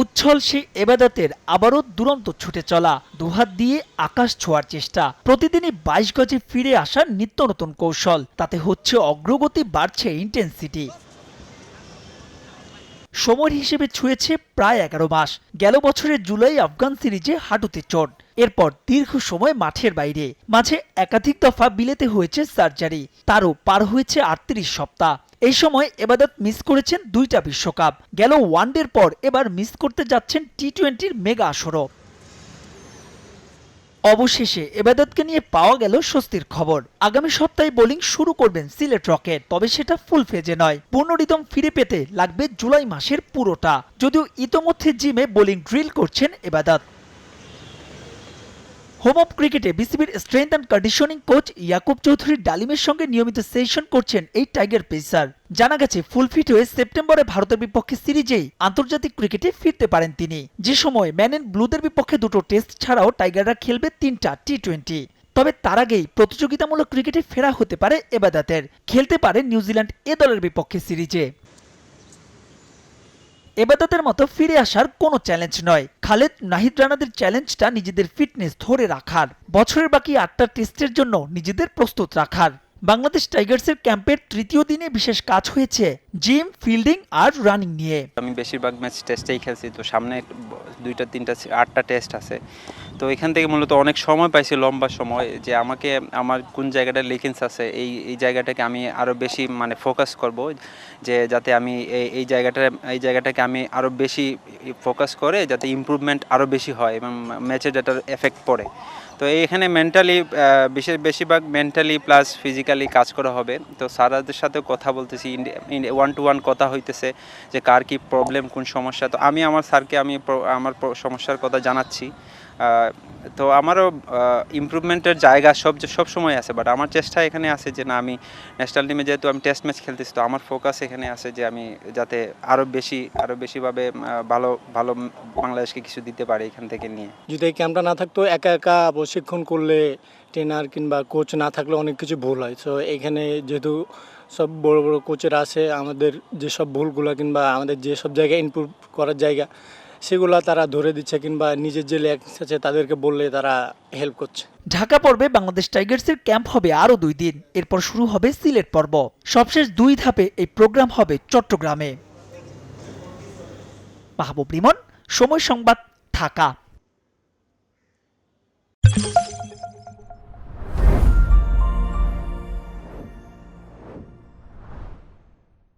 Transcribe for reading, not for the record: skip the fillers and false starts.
উচ্ছল সেই এবাদতের আবারও দুরন্ত ছুটে চলা, দুহাত দিয়ে আকাশ ছোঁয়ার চেষ্টা, প্রতিদিনই ২২ গজে ফিরে আসার নিত্য নতুন কৌশল, তাতে হচ্ছে অগ্রগতি, বাড়ছে ইন্টেন্সিটি। সময়ের হিসেবে ছুঁয়েছে প্রায় ১১ মাস। গেল বছরের জুলাই আফগান সিরিজে হাঁটুতে চোট, এরপর দীর্ঘ সময় মাঠের বাইরে, মাঝে একাধিক দফা বিলেতে হয়েছে সার্জারি, তারও পার হয়েছে ৩৮ সপ্তাহ। এই সময় এবাদত মিস করেছেন ২টা বিশ্বকাপ, গেল ওয়ানডের পর এবার মিস করতে যাচ্ছেন টি-20-র মেগা আসরও। অবশেষে এবাদতকে নিয়ে পাওয়া গেল স্বস্তির খবর। আগামী সপ্তাহে বোলিং শুরু করবেন সিলেট রকেট, তবে সেটা ফুল ফেজে নয়। পূর্ণ রিদম ফিরে পেতে লাগবে জুলাই মাসের পুরোটা, যদিও ইতোমধ্যে জিমে বোলিং ড্রিল করছেন এবাদত। হোম অফ ক্রিকেটে বিসিবির strength and conditioning coach Yakub Chowdhury ডালিমের সঙ্গে নিয়মিত সেশন করছেন এই টাইগার পেসার। জানা গেছে ফুল ফিট হয়ে সেপ্টেম্বরে ভারতের বিপক্ষে সিরিজেই আন্তর্জাতিক ক্রিকেটে ফিরতে পারেন তিনি, যে সময় ম্যান এন্ড ব্লুদের বিপক্ষে 2টো টেস্ট ছাড়াও টাইগাররা খেলবে 3টা টি-20। তবে তার আগেই প্রতিযোগিতামূলক ক্রিকেটে ফেরা হতে পারে এবাদতের, খেলতে পারে নিউজিল্যান্ড এ দলের বিপক্ষে সিরিজে। এবাদতের মতো ফিরে আসার কোনো চ্যালেঞ্জ নয়, খালেদ নাহিদ রানাদের চ্যালেঞ্জটা নিজেদের ফিটনেস ধরে রাখার, বছরের বাকি 8টা টেস্টের জন্য নিজেদের প্রস্তুত রাখার। বাংলাদেশ টাইগার্সের ক্যাম্পের তৃতীয় দিনে বিশেষ কাজ হয়েছে জিম, ফিল্ডিং আর রানিং নিয়ে। আমি বেশিরভাগ ম্যাচ টেস্টেই খেলছি, তো সামনে 2টা 3টা 8টা টেস্ট আছে, তো এখান থেকে মূলত অনেক সময় পাইছি, লম্বা সময়, যে আমাকে আমার কোন জায়গাটা লেকিংস আছে এই জায়গাটাকে আমি আরও বেশি মানে ফোকাস করব, যে যাতে আমি এই জায়গাটাকে আমি আরও বেশি ফোকাস করে যাতে ইমপ্রুভমেন্ট আরও বেশি হয় এবং ম্যাচে যেটার এফেক্ট পড়ে। তো এখানে মেন্টালি বেশিরভাগ মেন্টালি প্লাস ফিজিক্যালি কাজ করা হবে। তো স্যারদের সাথেও কথা বলতেছি, 1-to-1 কথা হইতেছে যে কার কি প্রবলেম, কোন সমস্যা। তো আমি আমার স্যারকে আমার সমস্যার কথা জানাচ্ছি। তো আমারও ইমপ্রুভমেন্টের জায়গা সব সময় আছে, বাট আমার চেষ্টা এখানে আছে যে না, আমি ন্যাশনাল টিমে যেহেতু আমি টেস্ট ম্যাচ খেলতেছি, তো আমার ফোকাস এখানে আছে যে আমি যাতে আরও বেশিভাবে ভালো বাংলাদেশকে কিছু দিতে পারি এখান থেকে নিয়ে। যদি এই ক্যাম্পটা না থাকতো, একা একা প্রশিক্ষণ করলে, ট্রেনার কিংবা কোচ না থাকলে অনেক কিছু ভুল হয়। সো এখানে যেহেতু সব বড় বড় কোচেরা আছে, আমাদের যেসব ভুলগুলো কিংবা আমাদের যেসব জায়গায় ইমপ্রুভ করার জায়গা সেগুলো তারা ধরে দিচ্ছে, কিংবা নিজের যে ল্যাক্স আছে তাদেরকে বললে তারা হেল্প করছে। ঢাকা পর্বে বাংলাদেশ টাইগার্সের ক্যাম্প হবে আরও 2 দিন, এরপর শুরু হবে সিলেট পর্ব। সবশেষ 2 ধাপে এই প্রোগ্রাম হবে চট্টগ্রামে। মাহবুব রিমন, সময় সংবাদ, ঢাকা।